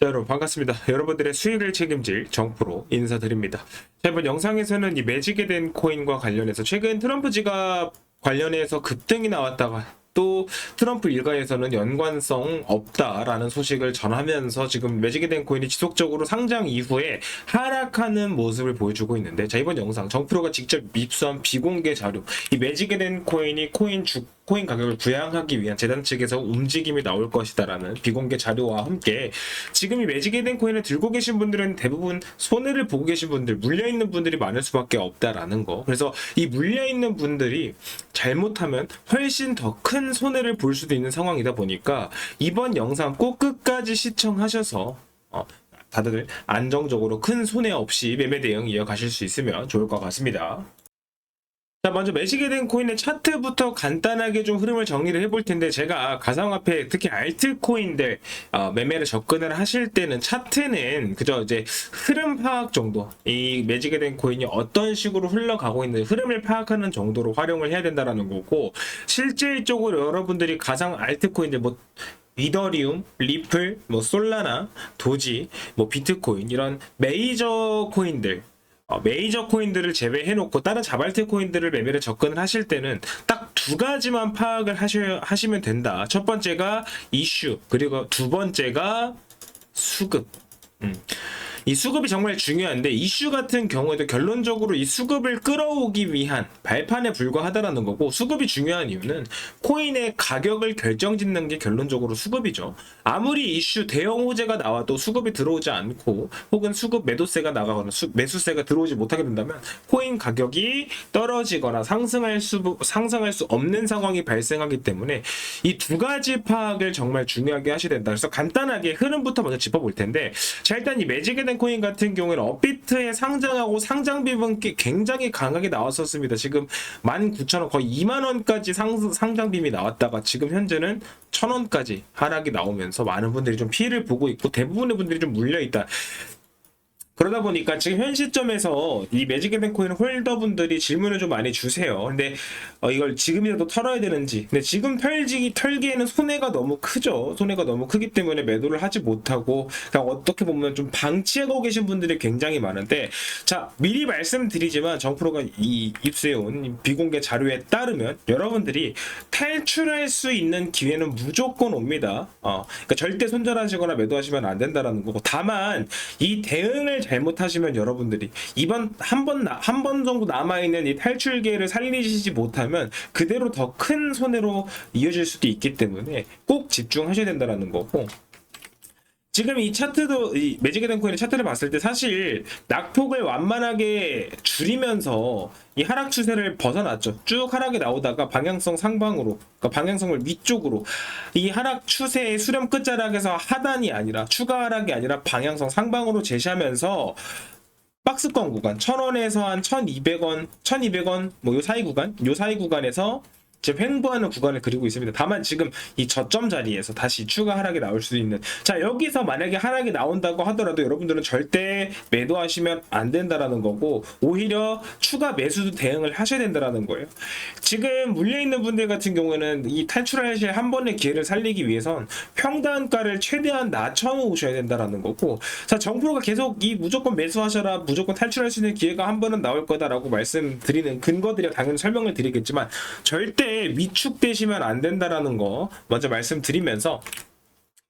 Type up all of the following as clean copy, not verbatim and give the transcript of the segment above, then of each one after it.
자, 여러분 반갑습니다. 여러분들의 수익을 책임질 정프로 인사드립니다. 자, 이번 영상에서는 이 매지게 된 코인과 관련해서 최근 트럼프 지갑 관련해서 급등이 나왔다가 또 트럼프 일가에서는 연관성 없다라는 소식을 전하면서 지금 매지게 된 코인이 지속적으로 상장 이후에 하락하는 모습을 보여주고 있는데, 자, 이번 영상 정프로가 직접 입수한 비공개 자료, 이 매지게 된 코인이 코인 가격을 부양하기 위한 재단 측에서 움직임이 나올 것이다라는 비공개 자료와 함께 지금 이 매지게 된 코인을 들고 계신 분들은 대부분 손해를 보고 계신 분들, 물려있는 분들이 많을 수밖에 없다라는 거. 그래서 이 물려있는 분들이 잘못하면 훨씬 더 큰 손해를 볼 수도 있는 상황이다 보니까 이번 영상 꼭 끝까지 시청하셔서 다들 안정적으로 큰 손해 없이 매매 대응 이어가실 수 있으면 좋을 것 같습니다. 자, 먼저 매지게 된 코인의 차트부터 간단하게 좀 흐름을 정리를 해볼 텐데, 제가 가상화폐 특히 알트코인들 매매를 접근을 하실 때는 차트는 그저 이제 흐름 파악 정도, 이 매지게 된 코인이 어떤 식으로 흘러가고 있는 흐름을 파악하는 정도로 활용을 해야 된다라는 거고, 실질적으로 여러분들이 가상 알트코인들 이더리움, 리플, 솔라나, 도지, 비트코인 이런 메이저 코인들을 제외해놓고 다른 자발트 코인들을 매매를 접근을 하실 때는 딱 두 가지만 파악을 하시면 된다. 첫 번째가 이슈, 그리고 두 번째가 수급. 이 수급이 정말 중요한데, 이슈 같은 경우에도 결론적으로 이 수급을 끌어오기 위한 발판에 불과하다라는 거고, 수급이 중요한 이유는 코인의 가격을 결정짓는 게 결론적으로 수급이죠. 아무리 이슈 대형 호재가 나와도 수급이 들어오지 않고, 혹은 수급 매도세가 나가거나 매수세가 들어오지 못하게 된다면 코인 가격이 떨어지거나 상승할 수 없는 상황이 발생하기 때문에 이 두 가지 파악을 정말 중요하게 하셔야 된다. 그래서 간단하게 흐름부터 먼저 짚어볼 텐데, 자, 일단 이 매지게 된 코인 같은 경우에는 업비트에 상장하고 상장 비중이 굉장히 강하게 나왔었습니다. 지금 19,000원, 거의 2만원까지 상장 비중이 나왔다가 지금 현재는 1,000원까지 하락이 나오면서 많은 분들이 좀 피해를 보고 있고, 대부분의 분들이 좀 물려있다. 그러다 보니까 지금 현 시점에서 이 매지게 된 코인 홀더분들이 질문을 좀 많이 주세요. 근데 이걸 지금이라도 털어야 되는지. 근데 지금 털기에는 손해가 너무 크죠. 손해가 너무 크기 때문에 매도를 하지 못하고 그냥 어떻게 보면 좀 방치하고 계신 분들이 굉장히 많은데, 자, 미리 말씀드리지만 정프로가 이 입수해온 비공개 자료에 따르면 여러분들이 탈출할 수 있는 기회는 무조건 옵니다. 그러니까 절대 손절하시거나 매도하시면 안 된다라는 거고, 다만 이 대응을 잘못하시면 여러분들이 이번 한 번 정도 남아있는 이 탈출 기회를 살리시지 못하면 그대로 더 큰 손해로 이어질 수도 있기 때문에 꼭 집중하셔야 된다는 거고, 지금 이 차트도, 이 매지게 된 코인의 차트를 봤을 때 사실 낙폭을 완만하게 줄이면서 이 하락 추세를 벗어났죠. 쭉 하락이 나오다가 방향성 상방으로, 그러니까 방향성을 위쪽으로, 이 하락 추세의 수렴 끝자락에서 하단이 아니라 추가 하락이 아니라 방향성 상방으로 제시하면서 박스권 구간 1,000원에서 한 1,200원, 1,200원 요 사이 구간에서 지금 횡보하는 구간을 그리고 있습니다. 다만 지금 이 저점 자리에서 다시 추가 하락이 나올 수도 있는, 자, 여기서 만약에 하락이 나온다고 하더라도 여러분들은 절대 매도하시면 안 된다라는 거고, 오히려 추가 매수도 대응을 하셔야 된다라는 거예요. 지금 물려있는 분들 같은 경우에는 이 탈출하실 한 번의 기회를 살리기 위해선 평단가를 최대한 낮춰놓으셔야 된다라는 거고, 자, 정프로가 계속 이 무조건 매수하셔라, 무조건 탈출할 수 있는 기회가 한 번은 나올 거다라고 말씀드리는 근거들이 당연히 설명을 드리겠지만, 절대 위축되시면 안 된다라는 거 먼저 말씀드리면서,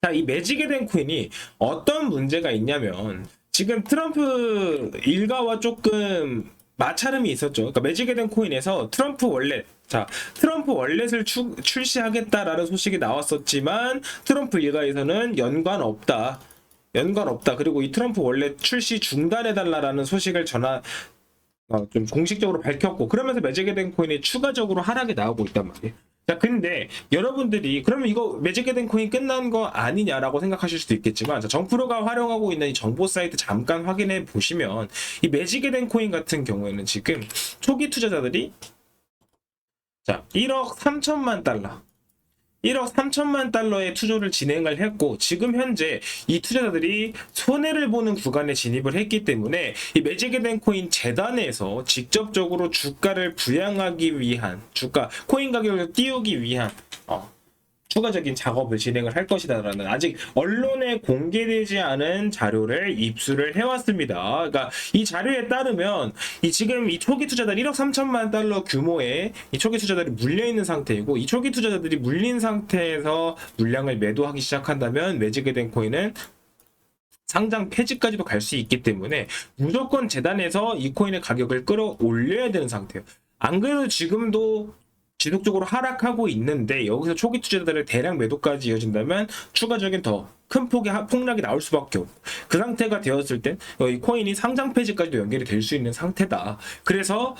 자, 이 매지게 된 코인이 어떤 문제가 있냐면, 지금 트럼프 일가와 조금 마찰음이 있었죠. 그러니까 매지게 된 코인에서 트럼프 월렛을 출시하겠다라는 소식이 나왔었지만, 트럼프 일가에서는 연관 없다. 그리고 이 트럼프 월렛 출시 중단해달라는 소식을 좀 공식적으로 밝혔고, 그러면서 매지게 된 코인이 추가적으로 하락이 나오고 있단 말이에요. 자, 근데 여러분들이 그러면 이거 매지게 된 코인 끝난 거 아니냐라고 생각하실 수도 있겠지만, 자, 정프로가 활용하고 있는 이 정보 사이트 잠깐 확인해 보시면, 이 매지게 된 코인 같은 경우에는 지금 초기 투자자들이 1억 3천만 달러 1억 3천만 달러의 투자를 진행을 했고, 지금 현재 이 투자자들이 손해를 보는 구간에 진입을 했기 때문에 이 매지게 된 코인 재단에서 직접적으로 주가를 부양하기 위한, 코인 가격을 띄우기 위한 추가적인 작업을 진행을 할 것이다라는 아직 언론에 공개되지 않은 자료를 입수를 해왔습니다. 그러니까 이 자료에 따르면 지금 이 초기 투자자들 1억 3천만 달러 규모의 이 초기 투자자들이 물려 있는 상태이고, 이 초기 투자자들이 물린 상태에서 물량을 매도하기 시작한다면 매지게 된 코인은 상장 폐지까지도 갈 수 있기 때문에 무조건 재단에서 이 코인의 가격을 끌어올려야 되는 상태예요. 안 그래도 지금도 지속적으로 하락하고 있는데 여기서 초기 투자자들의 대량 매도까지 이어진다면 추가적인 더 큰 폭의 폭락이 나올 수밖에 없고, 그 상태가 되었을 땐 이 코인이 상장 폐지까지도 연결이 될 수 있는 상태다. 그래서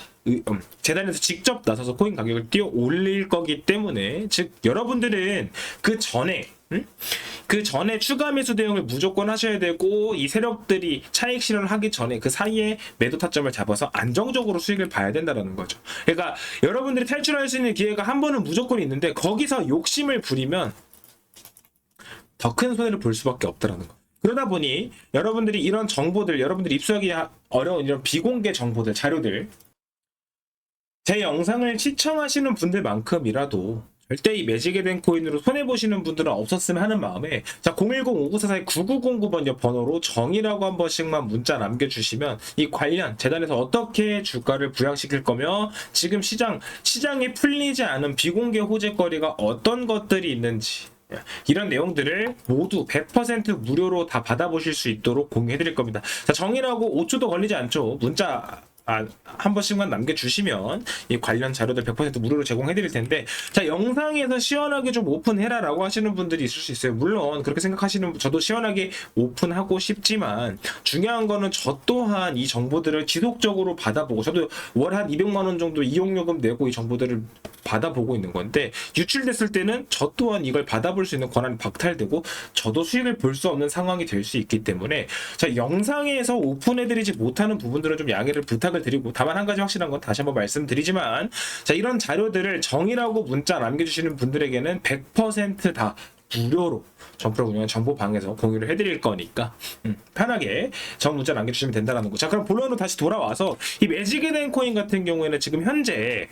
재단에서 직접 나서서 코인 가격을 띄워 올릴 거기 때문에, 즉 여러분들은 그 전에 추가 매수 대응을 무조건 하셔야 되고, 이 세력들이 차익 실현을 하기 전에 그 사이에 매도 타점을 잡아서 안정적으로 수익을 봐야 된다는 거죠. 그러니까 여러분들이 탈출할 수 있는 기회가 한 번은 무조건 있는데 거기서 욕심을 부리면 더 큰 손해를 볼 수밖에 없다는 거. 그러다 보니 여러분들이 이런 정보들, 여러분들이 입수하기 어려운 이런 비공개 정보들, 자료들, 제 영상을 시청하시는 분들만큼이라도 절대 이 매지게 된 코인으로 손해보시는 분들은 없었으면 하는 마음에, 자, 010-5944-9909번 번호로 정의라고 한 번씩만 문자 남겨주시면 이 관련 재단에서 어떻게 주가를 부양시킬 거며 지금 시장이 풀리지 않은 비공개 호재거리가 어떤 것들이 있는지, 이런 내용들을 모두 100% 무료로 다 받아보실 수 있도록 공유해드릴 겁니다. 자, 정의라고 5초도 걸리지 않죠. 문자 한 번씩만 남겨주시면 이 관련 자료들 100% 무료로 제공해드릴 텐데, 자, 영상에서 시원하게 좀 오픈해라라고 하시는 분들이 있을 수 있어요. 물론 그렇게 생각하시는, 저도 시원하게 오픈하고 싶지만 중요한 거는 저 또한 이 정보들을 지속적으로 받아보고, 저도 월 한 200만 원 정도 이용요금 내고 이 정보들을 받아보고 있는 건데, 유출됐을 때는 저 또한 이걸 받아볼 수 있는 권한이 박탈되고 저도 수익을 볼 수 없는 상황이 될 수 있기 때문에, 자, 영상에서 오픈해드리지 못하는 부분들은 좀 양해를 부탁을 드리고, 다만 한 가지 확실한 건 다시 한번 말씀드리지만, 자, 이런 자료들을 정의라고 문자 남겨주시는 분들에게는 100% 무료로 정프로 운영한 정보방에서 공유를 해드릴 거니까 편하게 정 문자 남겨주시면 된다는 거. 자, 그럼 본론으로 다시 돌아와서 이 매지게 된 코인 같은 경우에는 지금 현재,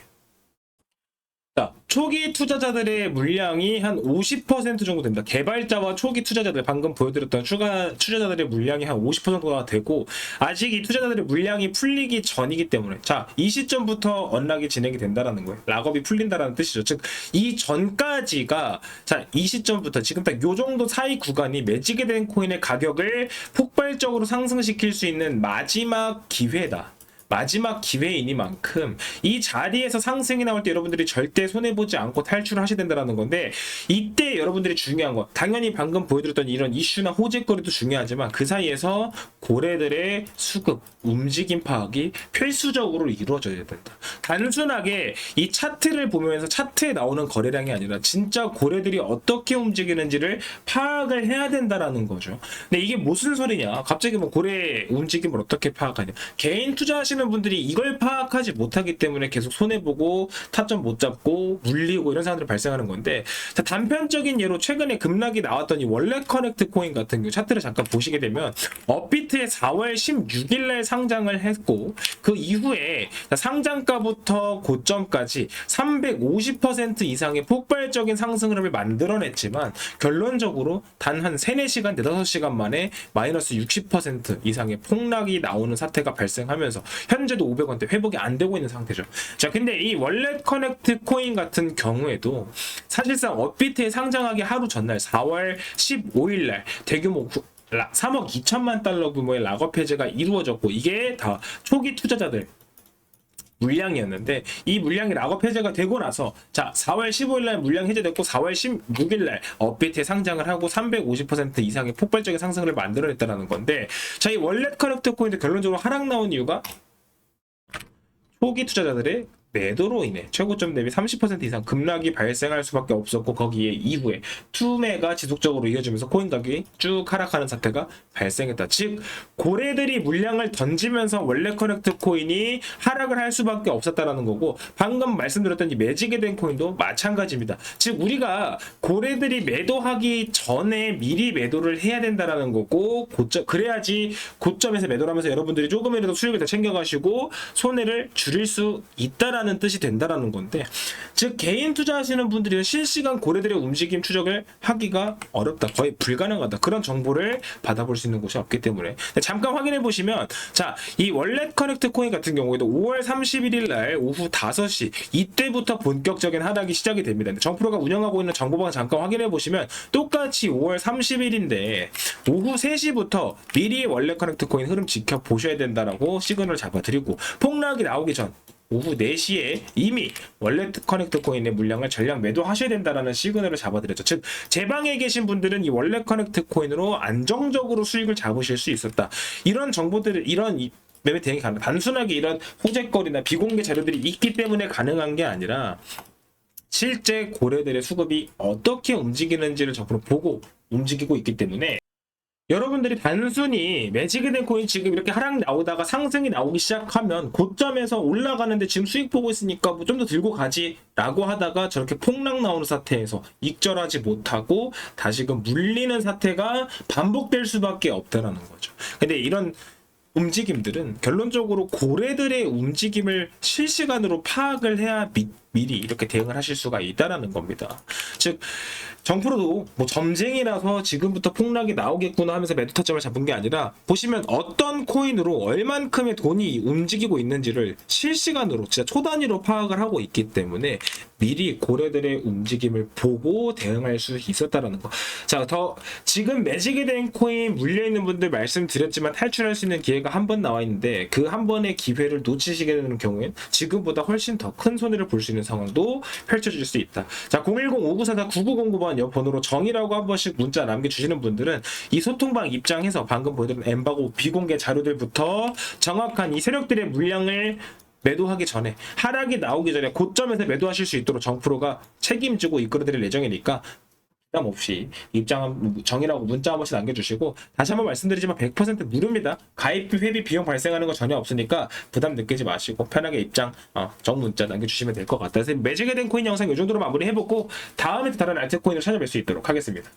자, 초기 투자자들의 물량이 한 50% 정도 됩니다. 개발자와 초기 투자자들, 방금 보여드렸던 추가 투자자들의 물량이 한 50% 정도가 되고, 아직 이 투자자들의 물량이 풀리기 전이기 때문에, 자, 이 시점부터 언락이 진행이 된다라는 거예요. 락업이 풀린다라는 뜻이죠. 즉, 이 전까지가, 자, 이 시점부터 지금 딱 요 정도 사이 구간이 매지게 된 코인의 가격을 폭발적으로 상승시킬 수 있는 마지막 기회다. 마지막 기회이니만큼 이 자리에서 상승이 나올 때 여러분들이 절대 손해보지 않고 탈출을 하셔야 된다는 건데, 이때 여러분들이 중요한 건 당연히 방금 보여드렸던 이런 이슈나 호재거리도 중요하지만 그 사이에서 고래들의 수급, 움직임 파악이 필수적으로 이루어져야 된다. 단순하게 이 차트를 보면서 차트에 나오는 거래량이 아니라 진짜 고래들이 어떻게 움직이는지를 파악을 해야 된다라는 거죠. 근데 이게 무슨 소리냐? 갑자기 뭐 고래 움직임을 어떻게 파악하냐? 개인 투자하시는 분들이 이걸 파악하지 못하기 때문에 계속 손해보고 타점 못 잡고 물리고 이런 상황들이 발생하는 건데, 자, 단편적인 예로 최근에 급락이 나왔던 이 월렛 커넥트 코인 같은 경우 차트를 잠깐 보시게 되면 업비트에 4월 16일 날 상장을 했고, 그 이후에 상장가부터 고점까지 350% 이상의 폭발적인 상승 흐름을 만들어냈지만 결론적으로 단 한 3, 4시간, 4, 5시간 만에 마이너스 60% 이상의 폭락이 나오는 사태가 발생하면서 현재도 500원대 회복이 안 되고 있는 상태죠. 자, 근데 이 월렛 커넥트 코인 같은 경우에도 사실상 업비트에 상장하기 하루 전날 4월 15일 날 대규모 3억 2천만 달러 규모의 락업 해제가 이루어졌고, 이게 다 초기 투자자들 물량이었는데, 이 물량이 락업 해제가 되고 나서, 자, 4월 15일 날 물량 해제됐고 4월 16일 날 업비트에 상장을 하고 350% 이상의 폭발적인 상승을 만들어냈다는 건데, 자, 이 월렛 커넥트 코인도 결론적으로 하락 나온 이유가 초기 투자자들의 매도로 인해 최고점 대비 30% 이상 급락이 발생할 수밖에 없었고, 거기에 이후에 투매가 지속적으로 이어지면서 코인 가격이 쭉 하락하는 사태가 발생했다. 즉, 고래들이 물량을 던지면서 월렛 커넥트 코인이 하락을 할 수밖에 없었다라는 거고, 방금 말씀드렸던 이 매지게 된 코인도 마찬가지입니다. 즉, 우리가 고래들이 매도하기 전에 미리 매도를 해야 된다라는 거고, 그래야지 고점에서 매도를 하면서 여러분들이 조금이라도 수익을 더 챙겨가시고 손해를 줄일 수 있다라는 없다라는 뜻이 된다라는 건데, 즉 개인 투자하시는 분들이 실시간 고래들의 움직임 추적을 하기가 어렵다, 거의 불가능하다, 그런 정보를 받아볼 수 있는 곳이 없기 때문에. 잠깐 확인해 보시면, 자, 이 월렛 커넥트 코인 같은 경우에도 5월 31일 날 오후 5시 이때부터 본격적인 하락이 시작이 됩니다. 정프로가 운영하고 있는 정보방 잠깐 확인해 보시면 똑같이 5월 30일인데 오후 3시부터 미리 월렛 커넥트 코인 흐름 지켜보셔야 된다라고 시그널을 잡아드리고, 폭락이 나오기 전 오후 4시에 이미 월렛 커넥트 코인의 물량을 전량 매도하셔야 된다라는 시그널을 잡아드렸죠. 즉 제 방에 계신 분들은 이 월렛 커넥트 코인으로 안정적으로 수익을 잡으실 수 있었다. 이런 정보들을, 이런 매매 대응이 가능, 단순하게 이런 호재거리나 비공개 자료들이 있기 때문에 가능한 게 아니라 실제 고래들의 수급이 어떻게 움직이는지를 적으로 보고 움직이고 있기 때문에, 여러분들이 단순히 매직이 된 코인 지금 이렇게 하락 나오다가 상승이 나오기 시작하면 고점에서 올라가는데 지금 수익 보고 있으니까 뭐 좀 더 들고 가지 라고 하다가 저렇게 폭락 나오는 사태에서 익절하지 못하고 다시금 물리는 사태가 반복될 수밖에 없다라는 거죠. 근데 이런 움직임들은 결론적으로 고래들의 움직임을 실시간으로 파악을 해야 미리 이렇게 대응을 하실 수가 있다라는 겁니다. 즉 정프로도 뭐 점쟁이라서 지금부터 폭락이 나오겠구나 하면서 매도 타점을 잡은 게 아니라, 보시면 어떤 코인으로 얼만큼의 돈이 움직이고 있는지를 실시간으로 진짜 초단위로 파악을 하고 있기 때문에 미리 고래들의 움직임을 보고 대응할 수 있었다라는 거. 자, 더 지금 매직이 된 코인 물려있는 분들 말씀드렸지만 탈출할 수 있는 기회가 한 번 나와 있는데, 그 한 번의 기회를 놓치시게 되는 경우엔 지금보다 훨씬 더 큰 손해를 볼 수 있는 상황도 펼쳐질 수 있다. 자, 010-5944-9909번 여 번호로 정의라고 한 번씩 문자 남겨주시는 분들은 이 소통방 입장해서 방금 보여드린 엠바고 비공개 자료들부터 정확한 이 세력들의 물량을 매도하기 전에, 하락이 나오기 전에 고점에서 매도하실 수 있도록 정프로가 책임지고 이끌어드릴 예정이니까 부담 없이 입장 정의라고 문자 한 번씩 남겨주시고, 다시 한번 말씀드리지만 100% 무료입니다. 가입비 회비 비용 발생하는 거 전혀 없으니까 부담 느끼지 마시고 편하게 입장 정 문자 남겨주시면 될 것 같아서 매직이 된 코인 영상 이 정도로 마무리해보고 다음에 다른 알트코인을 찾아뵐 수 있도록 하겠습니다.